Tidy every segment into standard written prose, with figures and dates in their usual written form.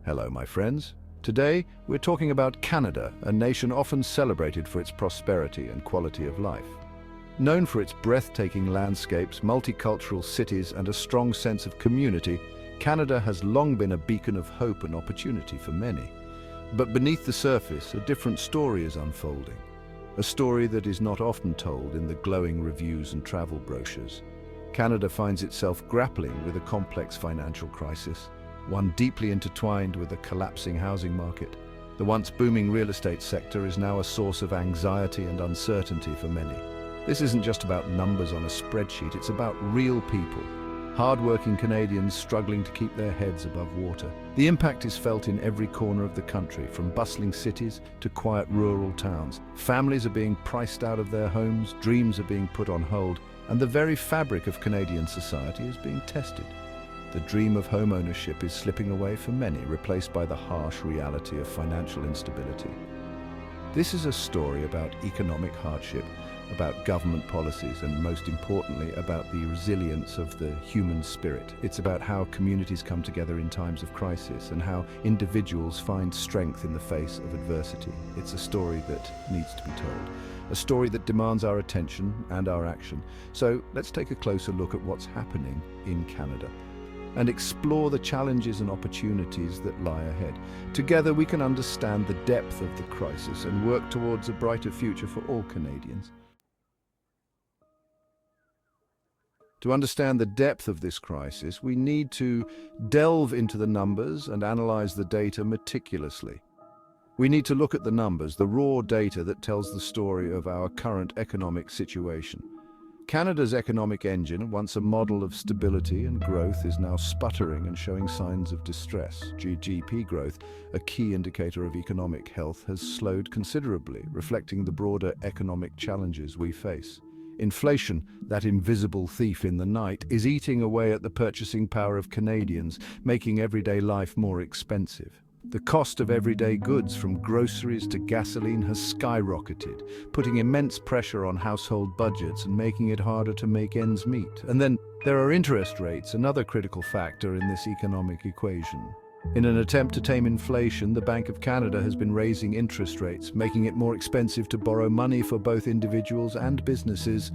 Hello, my friends. Today, we're talking about Canada, a nation often celebrated for its prosperity and quality of life. Known for its breathtaking landscapes, multicultural cities, and a strong sense of community, Canada has long been a beacon of hope and opportunity for many. But beneath the surface, a different story is unfolding. A story that is not often told in the glowing reviews and travel brochures. Canada finds itself grappling with a complex financial crisis, one deeply intertwined with a collapsing housing market. The once booming real estate sector is now a source of anxiety and uncertainty for many. This isn't just about numbers on a spreadsheet, it's about real people. Hard-working Canadians struggling to keep their heads above water. The impact is felt in every corner of the country, from bustling cities to quiet rural towns. Families are being priced out of their homes, dreams are being put on hold, and the very fabric of Canadian society is being tested. The dream of home ownership is slipping away for many, replaced by the harsh reality of financial instability. This is a story about economic hardship, about government policies, and most importantly, about the resilience of the human spirit. It's about how communities come together in times of crisis and how individuals find strength in the face of adversity. It's a story that needs to be told. A story that demands our attention and our action. So let's take a closer look at what's happening in Canada and explore the challenges and opportunities that lie ahead. Together we can understand the depth of the crisis and work towards a brighter future for all Canadians. To understand the depth of this crisis, we need to delve into the numbers and analyze the data meticulously. We need to look at the numbers, the raw data that tells the story of our current economic situation. Canada's economic engine, once a model of stability and growth, is now sputtering and showing signs of distress. GDP growth, a key indicator of economic health, has slowed considerably, reflecting the broader economic challenges we face. Inflation, that invisible thief in the night, is eating away at the purchasing power of Canadians, making everyday life more expensive. The cost of everyday goods, from groceries to gasoline, has skyrocketed, putting immense pressure on household budgets and making it harder to make ends meet. And then there are interest rates, another critical factor in this economic equation. In an attempt to tame inflation, the Bank of Canada has been raising interest rates, making it more expensive to borrow money for both individuals and businesses.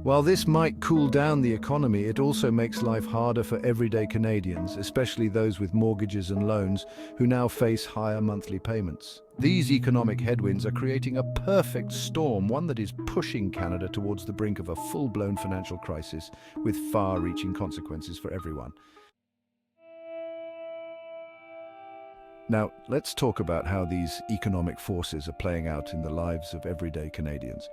While this might cool down the economy, it also makes life harder for everyday Canadians, especially those with mortgages and loans, who now face higher monthly payments. These economic headwinds are creating a perfect storm, one that is pushing Canada towards the brink of a full-blown financial crisis with far-reaching consequences for everyone. Now, let's talk about how these economic forces are playing out in the lives of everyday Canadians.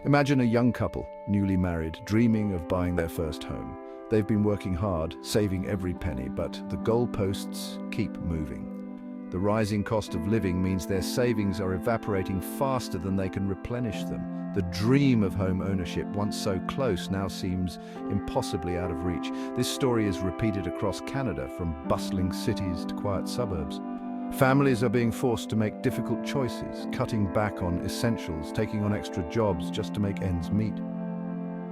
Imagine a young couple, newly married, dreaming of buying their first home. They've been working hard, saving every penny, but the goalposts keep moving. The rising cost of living means their savings are evaporating faster than they can replenish them. The dream of home ownership, once so close, now seems impossibly out of reach. This story is repeated across Canada, from bustling cities to quiet suburbs. Families are being forced to make difficult choices, cutting back on essentials, taking on extra jobs just to make ends meet.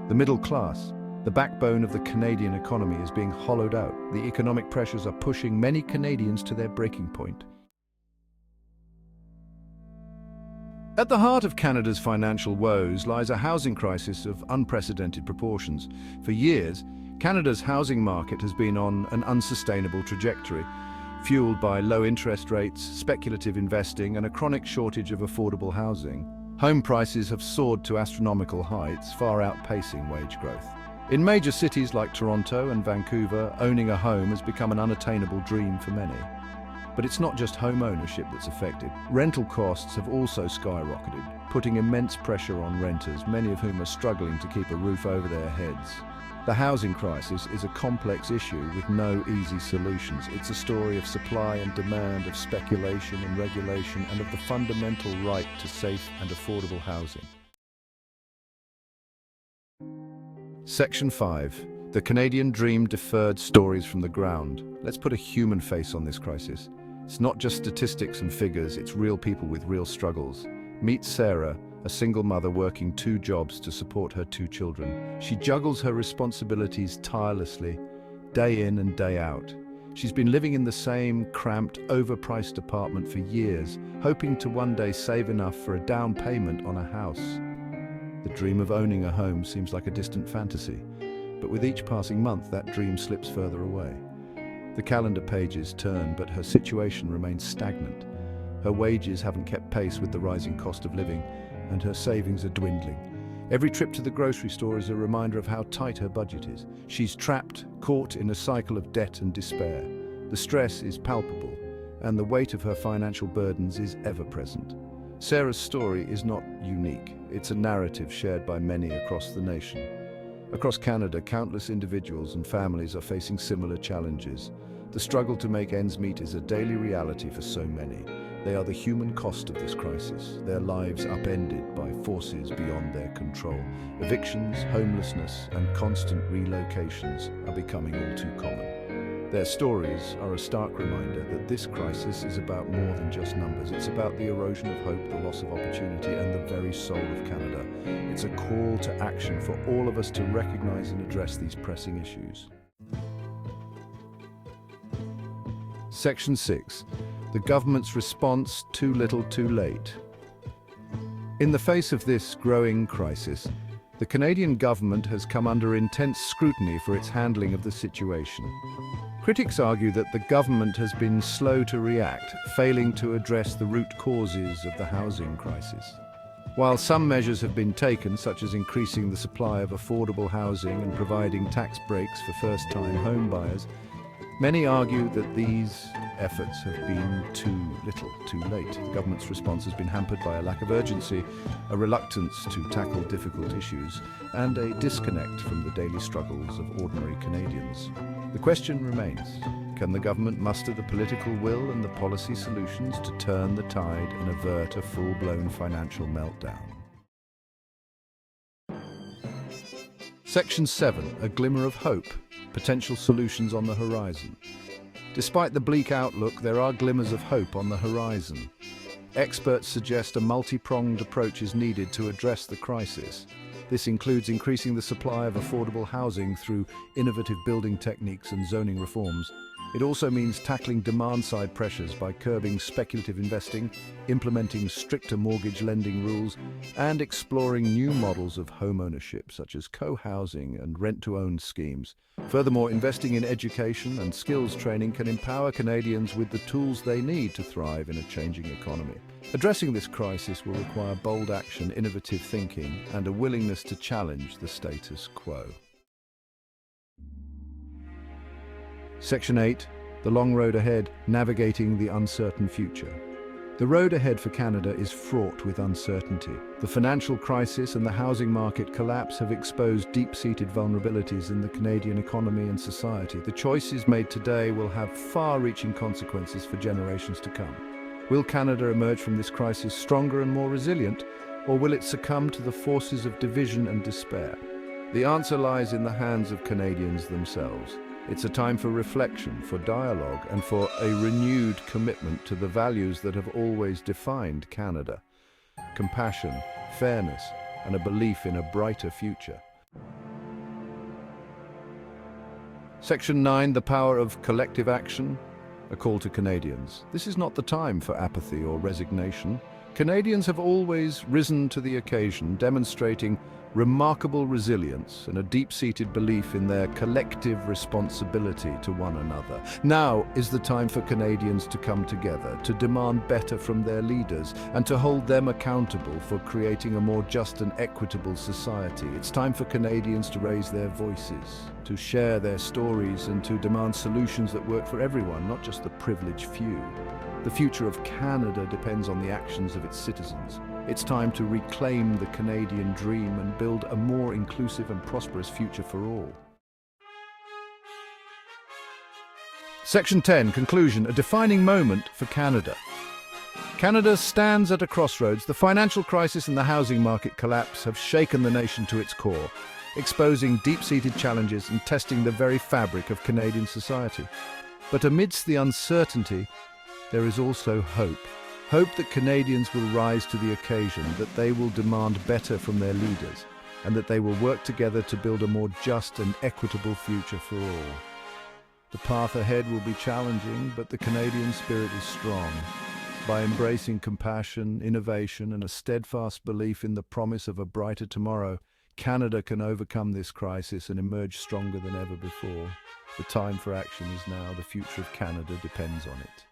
The middle class, the backbone of the Canadian economy, is being hollowed out. The economic pressures are pushing many Canadians to their breaking point. At the heart of Canada's financial woes lies a housing crisis of unprecedented proportions. For years, Canada's housing market has been on an unsustainable trajectory, fueled by low interest rates, speculative investing, and a chronic shortage of affordable housing. Home prices have soared to astronomical heights, far outpacing wage growth. In major cities like Toronto and Vancouver, owning a home has become an unattainable dream for many. But it's not just home ownership that's affected. Rental costs have also skyrocketed, putting immense pressure on renters, many of whom are struggling to keep a roof over their heads. The housing crisis is a complex issue with no easy solutions. It's a story of supply and demand, of speculation and regulation, and of the fundamental right to safe and affordable housing. Section 5. The Canadian Dream Deferred Stories from the Ground. Let's put a human face on this crisis. It's not just statistics and figures, it's real people with real struggles. Meet Sarah, a single mother working 2 jobs to support her 2 children. She juggles her responsibilities tirelessly, day in and day out. She's been living in the same cramped, overpriced apartment for years, hoping to one day save enough for a down payment on a house. The dream of owning a home seems like a distant fantasy, but with each passing month, that dream slips further away. The calendar pages turn, but her situation remains stagnant. Her wages haven't kept pace with the rising cost of living, and her savings are dwindling. Every trip to the grocery store is a reminder of how tight her budget is. She's trapped, caught in a cycle of debt and despair. The stress is palpable, and the weight of her financial burdens is ever present. Sarah's story is not unique. It's a narrative shared by many across the nation. Across Canada, countless individuals and families are facing similar challenges. The struggle to make ends meet is a daily reality for so many. They are the human cost of this crisis, their lives upended by forces beyond their control. Evictions, homelessness, and constant relocations are becoming all too common. Their stories are a stark reminder that this crisis is about more than just numbers. It's about the erosion of hope, the loss of opportunity, and the very soul of Canada. It's a call to action for all of us to recognize and address these pressing issues. Section 6. The government's response: too little, too late. In the face of this growing crisis, the Canadian government has come under intense scrutiny for its handling of the situation. Critics argue that the government has been slow to react, failing to address the root causes of the housing crisis. While some measures have been taken, such as increasing the supply of affordable housing and providing tax breaks for first-time home buyers, many argue that these efforts have been too little, too late. The government's response has been hampered by a lack of urgency, a reluctance to tackle difficult issues, and a disconnect from the daily struggles of ordinary Canadians. The question remains: can the government muster the political will and the policy solutions to turn the tide and avert a full-blown financial meltdown? Section 7. A glimmer of hope. Potential solutions on the horizon. Despite the bleak outlook, there are glimmers of hope on the horizon. Experts suggest a multi-pronged approach is needed to address the crisis. This includes increasing the supply of affordable housing through innovative building techniques and zoning reforms. It also means tackling demand-side pressures by curbing speculative investing, implementing stricter mortgage lending rules, and exploring new models of home ownership, such as co-housing and rent-to-own schemes. Furthermore, investing in education and skills training can empower Canadians with the tools they need to thrive in a changing economy. Addressing this crisis will require bold action, innovative thinking, and a willingness to challenge the status quo. Section 8. The long road ahead, navigating the uncertain future. The road ahead for Canada is fraught with uncertainty. The financial crisis and the housing market collapse have exposed deep-seated vulnerabilities in the Canadian economy and society. The choices made today will have far-reaching consequences for generations to come. Will Canada emerge from this crisis stronger and more resilient, or will it succumb to the forces of division and despair? The answer lies in the hands of Canadians themselves. It's a time for reflection, for dialogue, and for a renewed commitment to the values that have always defined Canada: compassion, fairness, and a belief in a brighter future. Section 9. The power of collective action. A call to Canadians. This is not the time for apathy or resignation. Canadians have always risen to the occasion, demonstrating remarkable resilience and a deep-seated belief in their collective responsibility to one another. Now is the time for Canadians to come together, to demand better from their leaders, and to hold them accountable for creating a more just and equitable society. It's time for Canadians to raise their voices, to share their stories, and to demand solutions that work for everyone, not just the privileged few. The future of Canada depends on the actions of its citizens. It's time to reclaim the Canadian dream and build a more inclusive and prosperous future for all. Section 10. Conclusion. A defining moment for Canada. Canada stands at a crossroads. The financial crisis and the housing market collapse have shaken the nation to its core, exposing deep-seated challenges and testing the very fabric of Canadian society. But amidst the uncertainty, there is also hope. Hope that Canadians will rise to the occasion, that they will demand better from their leaders, and that they will work together to build a more just and equitable future for all. The path ahead will be challenging, but the Canadian spirit is strong. By embracing compassion, innovation, and a steadfast belief in the promise of a brighter tomorrow, Canada can overcome this crisis and emerge stronger than ever before. The time for action is now. The future of Canada depends on it.